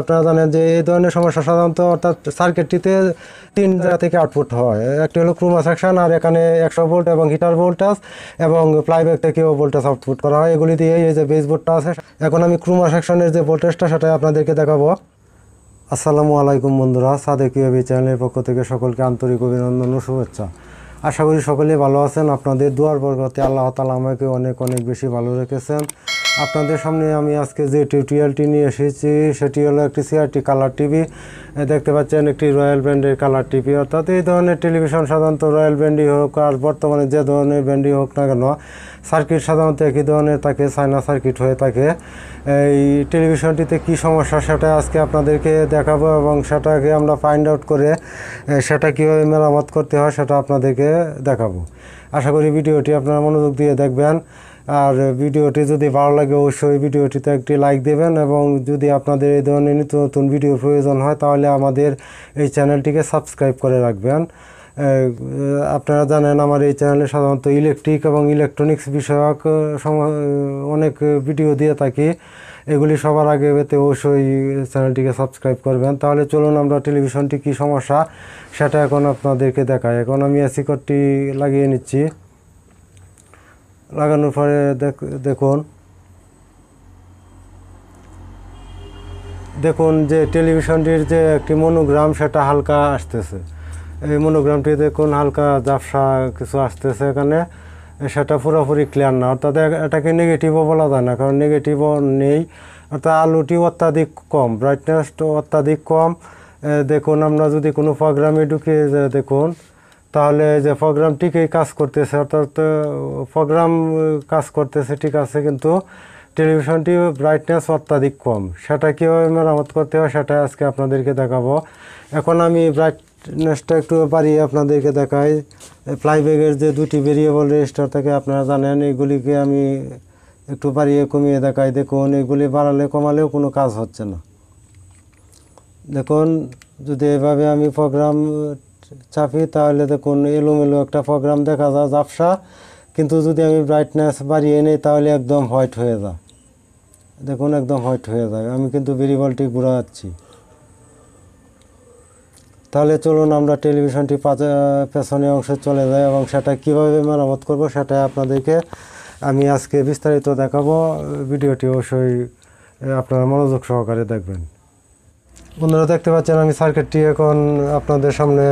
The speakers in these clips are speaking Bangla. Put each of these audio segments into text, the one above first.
আপনারা জানেন যে এই ধরনের সমস্যা সাধারণত অর্থাৎ সার্কিটটিতে 3 জায়গা থেকে আউটপুট হয়। একটি হলো ক্রোমা সেকশন, আর এখানে 100 ভোল্ট এবং হিটার ভোল্টেজ এবং প্লাইব্যাক থেকেও ভোল্টেজ আউটপুট করা হয়। এগুলি দিয়ে এই যে বেস বোর্ডটা আছে, এখন আমি ক্রোমা সেকশনের যে ভোল্টেজটা সেটা আপনাদেরকে দেখাবো। আসসালামু আলাইকুম বন্ধুরা, সাদাকeyb চ্যানেলের পক্ষ থেকে সকলকে আন্তরিক অভিনন্দন ও শুভেচ্ছা। আশা করি সকলেই ভালো আছেন। আপনাদের দুয়ার বরকতে আল্লাহ তাআলা আমাকে অনেক অনেক বেশি ভালো রেখেছেন। আপনাদের সামনে আমি আজকে যে টিউটোরিয়ালটি নিয়ে এসেছি সেটি হলো একটি সিআরটি কালার টিভি। দেখতে পাচ্ছেন একটি রয়্যাল ব্র্যান্ডের কালার টিভি। অর্থাৎ এই ধরনের টেলিভিশন সাধারণত রয়্যাল ব্র্যান্ডই হোক আর বর্তমানে যে ধরনের ব্র্যান্ডই হোক না কেন, সার্কিট সাধারণত একই ধরনের থাকে, চায়না সার্কিট হয়ে থাকে। এই টেলিভিশনটিতে কী সমস্যা সেটা আজকে আপনাদেরকে দেখাবো এবং সেটাকে আমরা ফাইন্ড আউট করে সেটা কীভাবে মেরামত করতে হয় সেটা আপনাদেরকে দেখাবো। আশা করি ভিডিওটি আপনারা মনোযোগ দিয়ে দেখবেন। আর ভিডিওটি যদি ভালো লাগে অবশ্যই ভিডিওটিতে একটি লাইক দেবেন, এবং যদি আপনাদের এই ধরনের নিত্য নতুন ভিডিও প্রয়োজন হয় তাহলে আমাদের এই চ্যানেলটিকে সাবস্ক্রাইব করে রাখবেন। আপনারা জানেন আমার এই চ্যানেলে সাধারণত ইলেকট্রিক এবং ইলেকট্রনিক্স বিষয়ক অনেক ভিডিও দিয়ে থাকি। এগুলি সবার আগে পেতে অবশ্যই চ্যানেলটিকে সাবস্ক্রাইব করবেন। তাহলে চলুন আমরা টেলিভিশনটি কী সমস্যা সেটা এখন আপনাদেরকে দেখাই। এখন আমি এসি কোডটি লাগিয়ে নিচ্ছি। লাগানোর পরে দেখুন যে টেলিভিশনটির যে একটি মনোগ্রাম সেটা হালকা আসতেছে। এই মনোগ্রামটি দেখুন হালকা ঝাপসা কিছু আসতেছে এখানে, সেটা পুরোপুরি ক্লিয়ার না। অর্থাৎ এটাকে নেগেটিভও বলা যায় না, কারণ নেগেটিভও নেই। অর্থাৎ আলোটি অত্যাধিক কম, ব্রাইটনেস অত্যাধিক কম। দেখুন আমরা যদি কোনো প্রোগ্রামে ঢুকে দেখুন তাহলে যে প্রোগ্রামটিকেই কাজ করতেছে, অর্থাৎ প্রোগ্রাম কাজ করতেছে ঠিক আছে, কিন্তু টেলিভিশনটি ব্রাইটনেস অত্যাধিক কম। সেটা কীভাবে মেরামত করতে হয় সেটা আজকে আপনাদেরকে দেখাবো। এখন আমি ব্রাইটনেসটা একটু বাড়িয়ে আপনাদেরকে দেখাই। প্লাইব্যাকের যে দুটি ভেরিয়েবল রেজিস্টার থাকে আপনারা জানেন, এইগুলিকে আমি একটু বাড়িয়ে কমিয়ে দেখাই। দেখুন এগুলি বাড়ালে কমালেও কোনো কাজ হচ্ছে না। দেখুন যদি এভাবে আমি প্রোগ্রাম চাপি তাহলে দেখুন এলোমেলো একটা প্রোগ্রাম দেখা যায়, ঝাপসা। কিন্তু যদি আমি ব্রাইটনেস বাড়িয়ে নিই তাহলে একদম হোয়াইট হয়ে যায়। দেখুন একদম হোয়াইট হয়ে যায়। আমি কিন্তু ভেরিয়েবলটি ঘোরাচ্ছি। তাহলে চলুন আমরা টেলিভিশনটি পেছনে অংশে চলে যাই এবং সেটা কীভাবে মেরামত করব সেটা আপনাদেরকে আমি আজকে বিস্তারিত দেখাবো। ভিডিওটি অবশ্যই আপনারা মনোযোগ সহকারে দেখবেন। বন্ধুরা দেখতে পাচ্ছেন আমি সার্কিটটি এখন আপনাদের সামনে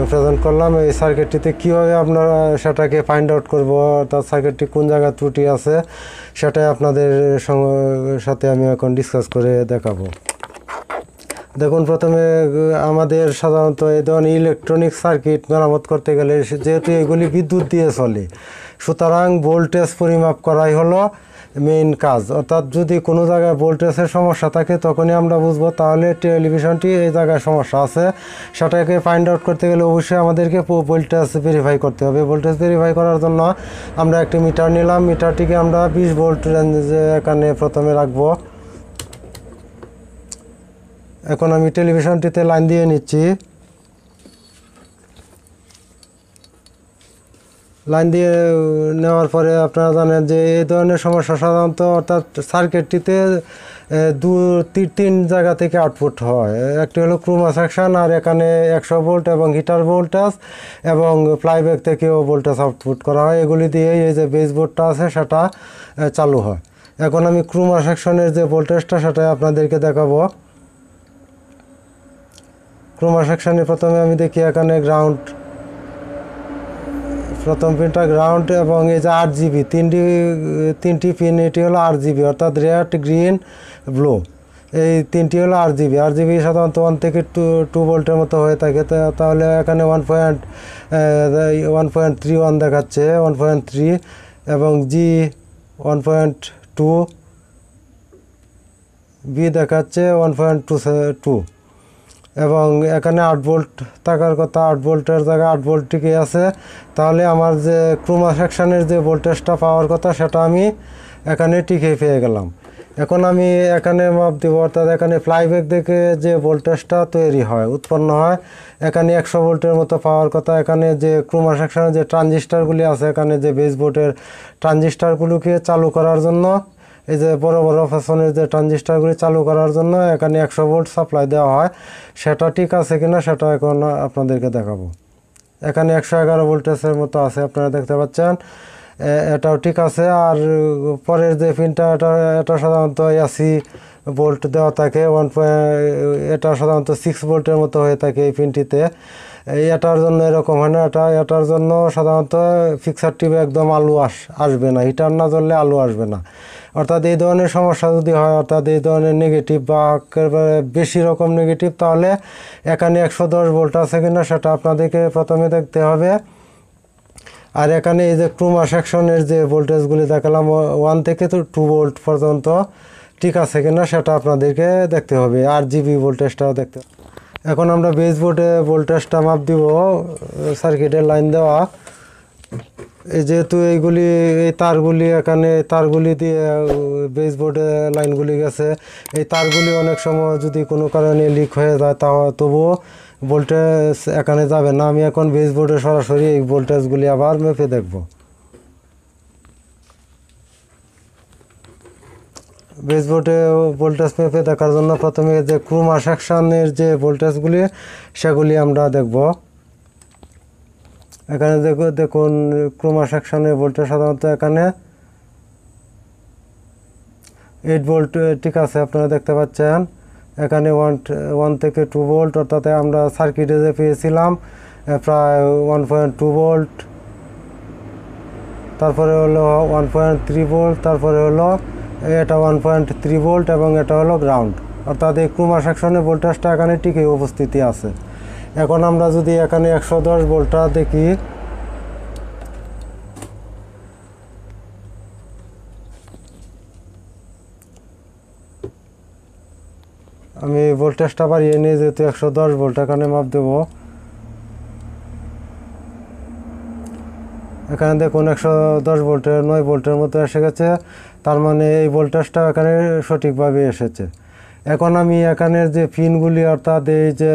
প্রেজেন্ট করলাম। এই সার্কিটটিতে কীভাবে আপনারা সেটাকে ফাইন্ড আউট করবো, অর্থাৎ সার্কিটটি কোন জায়গায় ত্রুটি আছে সেটাই আপনাদের সাথে আমি এখন ডিসকাস করে দেখাবো। দেখুন প্রথমে আমাদের সাধারণত এই ধরনের ইলেকট্রনিক সার্কিট মেরামত করতে গেলে যেহেতু এগুলি বিদ্যুৎ দিয়ে চলে, সুতরাং ভোল্টেজ পরিমাপ করাই হলো মেইন কাজ। অর্থাৎ যদি কোনো জায়গায় ভোল্টেজের সমস্যা থাকে তখনই আমরা বুঝবো তাহলে টেলিভিশনটি এই জায়গায় সমস্যা আছে। সেটাকে ফাইন্ড আউট করতে গেলে অবশ্যই আমাদেরকে ভোল্টেজ ভেরিফাই করতে হবে। ভোল্টেজ ভেরিফাই করার জন্য আমরা একটি মিটার নিলাম। মিটারটিকে আমরা 20 ভোল্ট রেঞ্জে এখানে প্রথমে রাখবো। এখন আমি টেলিভিশনটিতে লাইন দিয়ে নিচ্ছি। লাইন দিয়ে নেওয়ার পরে আপনারা জানেন যে এই ধরনের সমস্যা সাধারণত অর্থাৎ সার্কিটটিতে 2-3 জায়গা থেকে আউটপুট হয়। একটি হলো ক্রোমা সেকশন, আর এখানে 100 ভোল্ট এবং হিটার ভোল্টেজ এবং প্লাইব্যাক থেকেও ভোল্টেজ আউটপুট করা হয়। এগুলি দিয়ে এই যে বেস বোর্ডটা আছে সেটা চালু হয়। এখন আমি ক্রোমা সেকশনের যে ভোল্টেজটা সেটা আপনাদেরকে দেখাবো। ক্রোমা সেকশনে প্রথমে আমি দেখি এখানে গ্রাউন্ড, প্রথম পিনটা গ্রাউন্ড এবং এই যে RGB তিনটি পিন, এটি হলো RGB অর্থাৎ রেড, গ্রিন, ব্লু। এই তিনটি হলো RGB সাধারণত 1 থেকে 2 ভোল্টের মতো হয়ে থাকে। তাহলে এখানে 1.31 দেখাচ্ছে, 1.3, এবং G 1.2, B দেখাচ্ছে 1.22, এবং এখানে 8 ভোল্ট থাকার কথা। 8 ভোল্টের জায়গায় 8 ভোল্ট টিকে আছে। তাহলে আমার যে ক্রোমা সেকশনের যে ভোল্টেজটা পাওয়ার কথা সেটা আমি এখানে টিকে পেয়ে গেলাম। এখন আমি এখানে মাপ দিব, অর্থাৎ এখানে প্লাইব্যাক থেকে যে ভোল্টেজটা তৈরি হয়, উৎপন্ন হয়, এখানে 100 ভোল্টের মতো পাওয়ার কথা। এখানে যে ক্রোমা সেকশনের যে ট্রানজিস্টারগুলি আছে, এখানে যে বেস বোর্ডের ট্রানজিস্টারগুলোকে চালু করার জন্য এই যে বড় বড় ফ্যাশনের যে ট্রানজিস্টারগুলি চালু করার জন্য এখানে 100 ভোল্ট সাপ্লাই দেওয়া হয়, সেটা ঠিক আছে কিনা সেটা এখন আপনাদেরকে দেখাবো। এখানে 111 ভোল্টেজের মতো আছে, আপনারা দেখতে পাচ্ছেন, এটাও ঠিক আছে। আর পরের যে পিনটা এটা সাধারণত 80 ভোল্ট দেওয়া থাকে, এটা সাধারণত 6 ভোল্টের মতো হয়ে থাকে এই পিনটিতে। এটার জন্য এরকম হয় না, এটার জন্য সাধারণত ফিক্সার টিপে একদম আলো আসবে না, হিটার না জ্বললে আলো আসবে না। অর্থাৎ এই ধরনের সমস্যা যদি হয়, অর্থাৎ এই ধরনের নেগেটিভ বা একেবারে বেশি রকম নেগেটিভ, তাহলে এখানে 110 ভোল্ট আছে কিনা সেটা আপনাদেরকে প্রথমে দেখতে হবে। আর এখানে এই যে ক্রোমা সেকশনের যে ভোল্টেজগুলি দেখালাম 1 থেকে 2 ভোল্ট পর্যন্ত ঠিক আছে কিনা সেটা আপনাদেরকে দেখতে হবে, আর জিবি ভোল্টেজটাও দেখতে হবে। এখন আমরা বেস বোর্ডে ভোল্টেজটা মাপ দিব, সার্কিটের লাইন দেওয়া। এই যেহেতু এই তারগুলি এখানে তারগুলি দিয়ে বেস বোর্ডে লাইনগুলি গেছে, এই তারগুলি অনেক সময় যদি কোনো কারণে লিক হয়ে যায় তবুও ভোল্টেজ এখানে যাবে না। আমি এখন বেস বোর্ডে সরাসরি এই ভোল্টেজগুলি আবার মেপে দেখব। বেস বোর্ডে ভোল্টেজ মেপে দেখার জন্য প্রথমে যে ক্রোমা সেকশনের যে ভোল্টেজগুলি সেগুলি আমরা দেখব। এখানে দেখুন ক্রোমা সেকশনের ভোল্টেজ সাধারণত এখানে 8 ভোল্ট ঠিক আছে, আপনারা দেখতে পাচ্ছেন। এখানে 1 থেকে 2 ভোল্ট, অর্থাৎ আমরা সার্কিটে যে পেয়েছিলাম প্রায় 1.2 ভোল্ট, তারপরে হলো 1.3 ভোল্ট, তারপরে হলো এটা 1.3 ভোল্ট এবং এটা হলো গ্রাউন্ড। অর্থাৎ এই ক্রোমা সেকশনের ভোল্টেজটা এখানে ঠিকই উপস্থিতি আছে। এখন আমরা যদি এখানে 110 ভোল্টটা দেখি, আমি ভোল্টেজটা বাড়িয়ে নিই, যেহেতু 110 ভোল্ট এখানে মাপ দেব। এখানে দেখুন 110 ভোল্টের 9 ভোল্টের মতো এসে গেছে, তার মানে এই ভোল্টেজটা এখানে সঠিকভাবে এসেছে। এখন আমি এখানের যে পিনগুলি, অর্থাৎ এই যে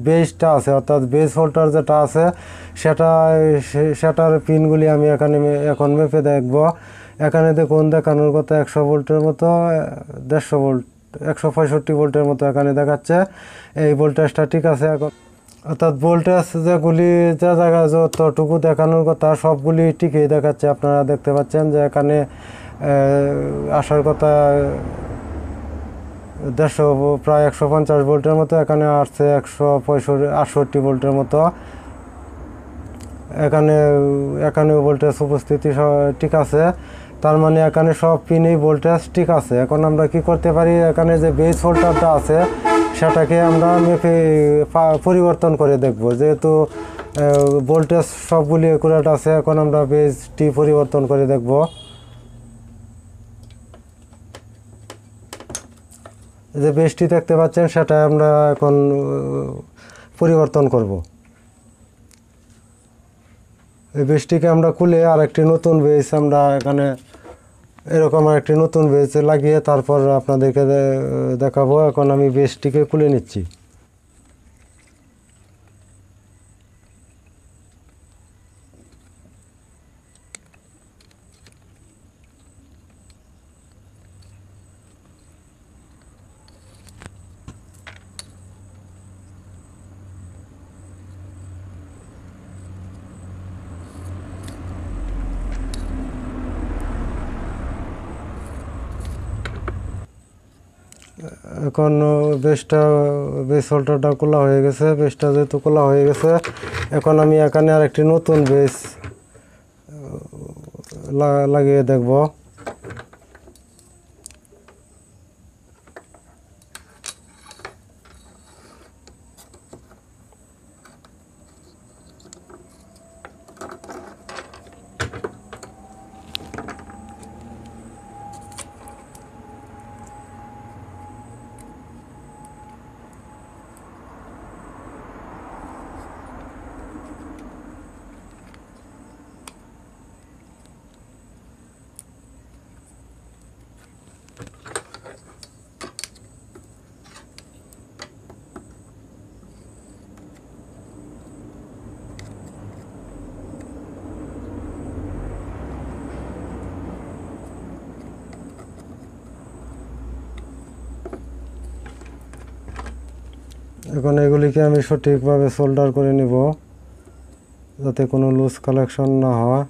বেসটা আছে, অর্থাৎ বেস হোল্ডার যেটা আছে সেটার পিনগুলি আমি এখন মেপে দেখব। এখানে দেখুন দেখানোর কথা 100 ভোল্টের মতো, 150 ভোল্ট, 165 ভোল্টের মতো এখানে দেখাচ্ছে। এই ভোল্টেজটা ঠিক আছে। এখন অর্থাৎ ভোল্টেজ যেগুলি যে জায়গায় যতটুকু দেখানোর কথা সবগুলি ঠিকই দেখাচ্ছে। আপনারা দেখতে পাচ্ছেন যে এখানে আসার কথা 150, প্রায় 150 ভোল্টের মতো, এখানে আসছে 168 ভোল্টের মতো। এখানে ভোল্টেজ উপস্থিতি ঠিক আছে, তার মানে এখানে সব পিনেই ভোল্টেজ ঠিক আছে। এখন আমরা কি করতে পারি, এখানে যে বেস হোল্ডারটা আছে সেটাকে আমরা মেপে পরিবর্তন করে দেখব। যেহেতু ভোল্টেজ সবগুলি একুরেট আছে, এখন আমরা বেসটি পরিবর্তন করে দেখব। যে বেসটি দেখতে পাচ্ছেন সেটা আমরা এখন পরিবর্তন করব। এই বেসটিকে আমরা খুলে আরেকটি নতুন বেস আমরা এখানে এরকম আরেকটি নতুন বেস লাগিয়ে তারপর আপনাদেরকে দেখাবো। এখন আমি বেসটিকে খুলে নিচ্ছি। এখন বেস হোল্ডারটা খোলা হয়ে গেছে। বেসটা যেহেতু খোলা হয়ে গেছে, এখন আমি এখানে আরেকটি নতুন বেস লাগিয়ে দেখব। এখন এগুলিকে আমি সঠিকভাবে সোল্ডার করে নিব যাতে কোনো লুজ কালেকশন না হয়।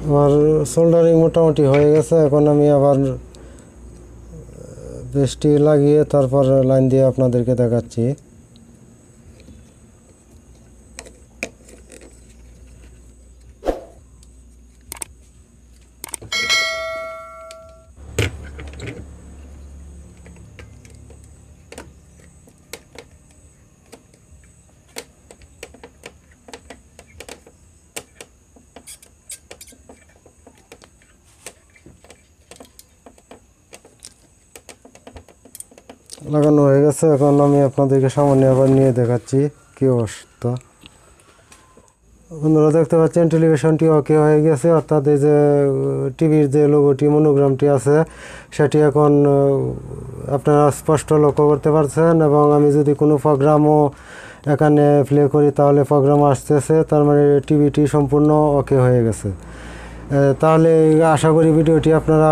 আমার সোল্ডারিং মোটামুটি হয়ে গেছে। এখন আমি আবার পেস্টটি লাগিয়ে তারপর লাইন দিয়ে আপনাদেরকে দেখাচ্ছি। লাগানো হয়ে গেছে। এখন আমি আপনাদেরকে সামনে আবার নিয়ে দেখাচ্ছি কি অবস্থা। বন্ধুরা দেখতে পাচ্ছেন টেলিভিশনটি ওকে হয়ে গেছে, অর্থাৎ এই যে টিভির যে লোগোটি মনোগ্রামটি আছে সেটি এখন আপনারা স্পষ্ট লক্ষ্য করতে পারছেন। এবং আমি যদি কোনো প্রোগ্রামও এখানে প্লে করি তাহলে প্রোগ্রাম আসতেছে, তার মানে টিভিটি সম্পূর্ণ ওকে হয়ে গেছে। তাহলে আশা করি ভিডিওটি আপনারা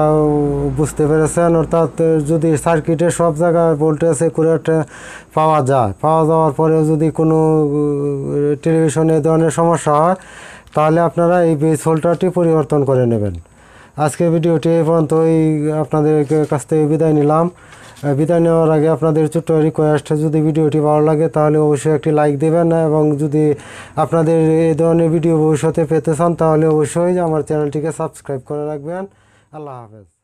বুঝতে পেরেছেন। অর্থাৎ যদি সার্কিটের সব জায়গায় ভোল্টেজ একুরেট পাওয়া যাওয়ার পরেও যদি কোনো টেলিভিশনে এই ধরনের সমস্যা হয় তাহলে আপনারা এই বেস হোল্ডারটি পরিবর্তন করে নেবেন। আজকে ভিডিওটি এই পর্যন্তই, আপনাদের কাছ থেকে বিদায় নিলাম। বিদায় নেওয়ার আগে আপনাদের ছোট্ট রিকোয়েস্ট, যদি ভিডিওটি ভালো লাগে তাহলে অবশ্যই একটি লাইক দেবেন, এবং যদি আপনাদের এই ধরনের ভিডিও ভবিষ্যতে পেতে চান তাহলে অবশ্যই আমার চ্যানেলটিকে সাবস্ক্রাইব করে রাখবেন। আল্লাহ হাফেজ।